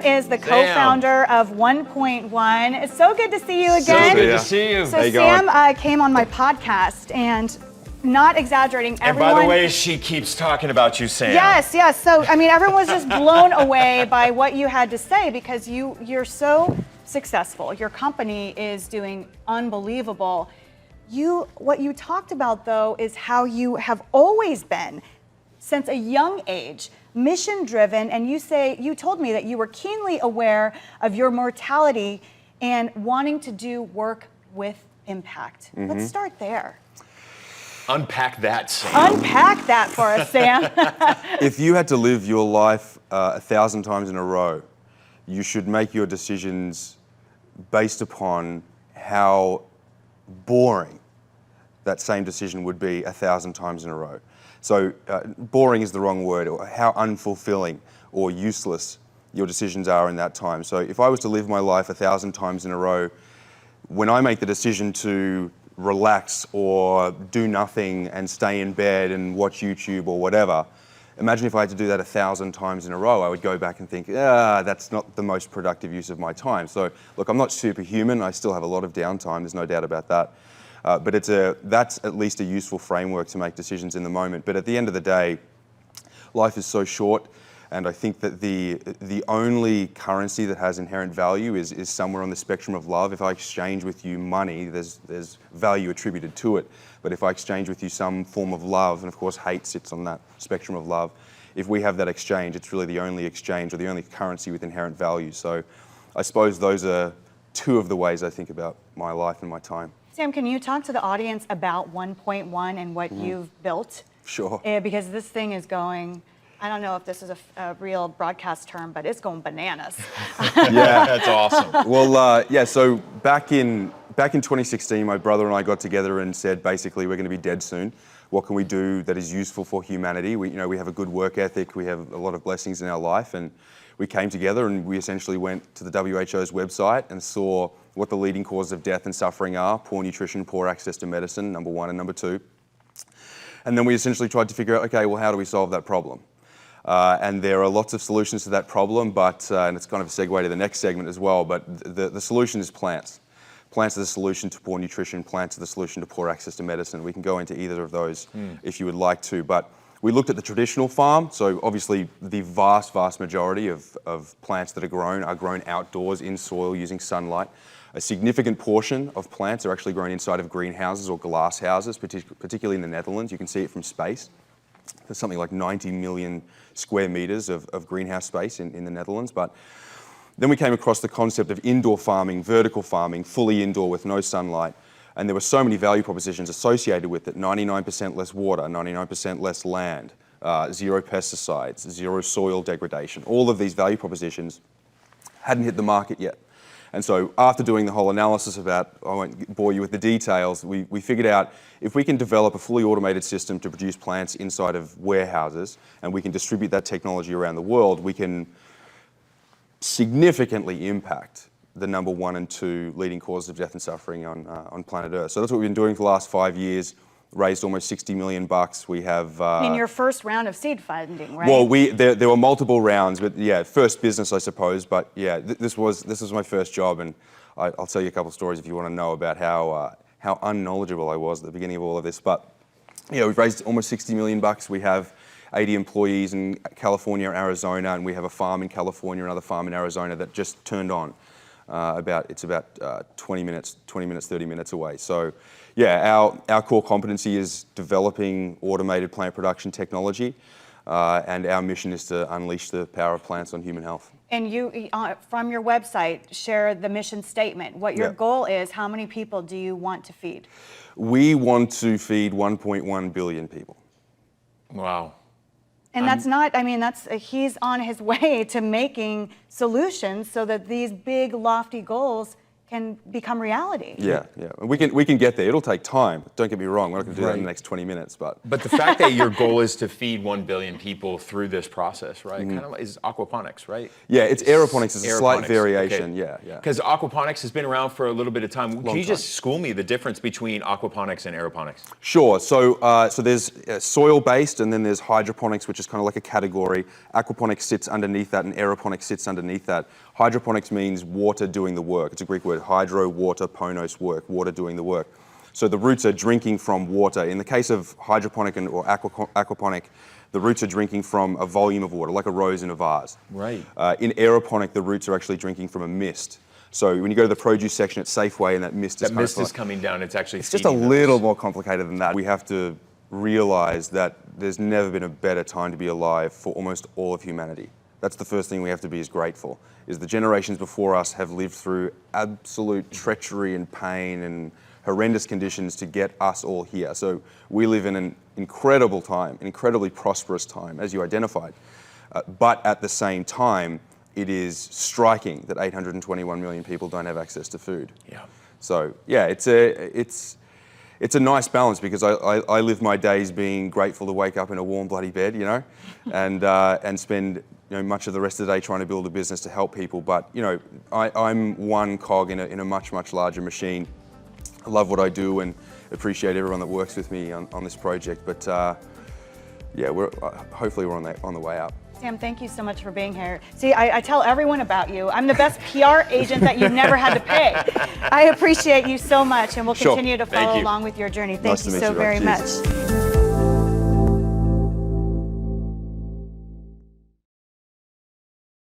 Sam is the co-founder of OnePointOne. It's so good to see you again. So good to see you. So Sam came on my podcast, and not exaggerating, everyone... And by the way, she keeps talking about you, Sam. Yes, yes. So, I mean, everyone was just blown away by what you had to say, because you're so successful. Your company is doing unbelievable. What you talked about, though, is how you have always been, since a young age, mission-driven, and you told me that you were keenly aware of your mortality and wanting to do work with impact. Let's start there. Unpack that, Sam. Unpack that for us, Sam. If you had to live your life 1,000 times in a row, you should make your decisions based upon how boring that same decision would be 1,000 times in a row. So boring is the wrong word, or how unfulfilling or useless your decisions are in that time. So if I was to live my life 1,000 times in a row, when I make the decision to relax or do nothing and stay in bed and watch YouTube or whatever, imagine if I had to do that 1,000 times in a row. I would go back and think, that's not the most productive use of my time. So look, I'm not superhuman. I still have a lot of downtime. There's no doubt about that. But that's at least a useful framework to make decisions in the moment. But at the end of the day, life is so short, and I think that the only currency that has inherent value is somewhere on the spectrum of love. If I exchange with you money, there's value attributed to it. But if I exchange with you some form of love, and of course hate sits on that spectrum of love, if we have that exchange, it's really the only exchange or the only currency with inherent value. So I suppose those are two of the ways I think about my life and my time. Sam, can you talk to the audience about OnePointOne and what you've built? Sure. Because this thing is going, I don't know if this is a real broadcast term, but it's going bananas. Yeah, That's awesome. Well, so back in 2016, my brother and I got together and said, basically, we're going to be dead soon. What can we do that is useful for humanity? We have a good work ethic. We have a lot of blessings in our life, and we came together and we essentially went to the WHO's website and saw what the leading causes of death and suffering are: poor nutrition, poor access to medicine, number one, and number two. And then we essentially tried to figure out, okay, well, how do we solve that problem? And there are lots of solutions to that problem, but and it's kind of a segue to the next segment as well, but the solution is plants. Plants are the solution to poor nutrition. Plants are the solution to poor access to medicine. We can go into either of those if you would like to, but we looked at the traditional farm. So obviously the vast majority of plants that are grown outdoors in soil using sunlight. A significant portion of plants are actually grown inside of greenhouses or glass houses, particularly in the Netherlands. You can see it from space. There's something like 90 million square meters of greenhouse space in the Netherlands. But then we came across the concept of indoor farming, vertical farming, fully indoor with no sunlight. And there were so many value propositions associated with it: 99% less water, 99% less land, 0 pesticides, 0 soil degradation. All of these value propositions hadn't hit the market yet. And so after doing the whole analysis about, I won't bore you with the details, we figured out if we can develop a fully automated system to produce plants inside of warehouses, and we can distribute that technology around the world, we can significantly impact the number 1 and 2 leading causes of death and suffering on planet Earth. So that's what we've been doing for the last 5 years. Raised almost $60 million. We have... in your first round of seed funding, right? Well, there were multiple rounds, but yeah, first business, I suppose. But yeah, this was my first job, and I'll tell you a couple of stories if you want to know about how unknowledgeable I was at the beginning of all of this. But yeah, we've raised almost $60 million. We have 80 employees in California and Arizona, and we have a farm in California, another farm in Arizona that just turned on. It's about 20 minutes, 30 minutes away. So yeah, our core competency is developing automated plant production technology, and our mission is to unleash the power of plants on human health. And you, from your website, share the mission statement. What your goal is, how many people do you want to feed? We want to feed 1.1 billion people. Wow. And that's not, I mean, he's on his way to making solutions so that these big, lofty goals can become reality. Yeah, yeah. And we can get there. It'll take time. Don't get me wrong. We're not going to do that in the next 20 minutes, but the fact that your goal is to feed 1 billion people through this process, right? Kind of is aquaponics, right? yeah, it's aeroponics. It's a slight Aeroponics, variation. okay. Yeah. Because aquaponics has been around for a little bit of time. Can you time. just school me the difference between aquaponics and aeroponics? Sure. So there's soil-based, and then there's hydroponics, which is kind of like a category. Aquaponics sits underneath that, and aeroponics sits underneath that. Hydroponics means water doing the work. It's a Greek word, hydro, water, ponos, work, water doing the work. So the roots are drinking from water. In the case of hydroponic or aquaponic, the roots are drinking from a volume of water, like a rose in a vase. Right. In aeroponic, the roots are actually drinking from a mist. So when you go to the produce section at Safeway and that mist is coming down, it's actually it's just a little more complicated than that. We have to realize that there's never been a better time to be alive for almost all of humanity. That's the first thing we have to be is grateful, is the generations before us have lived through absolute treachery and pain and horrendous conditions to get us all here. So we live in an incredible time, an incredibly prosperous time, as you identified. But at the same time, it is striking that 821 million people don't have access to food. Yeah. So yeah, it's a nice balance because I live my days being grateful to wake up in a warm bloody bed, you know, and spend much of the rest of the day trying to build a business to help people. But I'm one cog in a much larger machine. I love what I do and appreciate everyone that works with me on this project. But yeah, hopefully we're on the way up. Sam, thank you so much for being here. See, I tell everyone about you. I'm the best PR agent that you've never had to pay. I appreciate you so much, and we'll continue to follow along with your journey. Thank you so very much.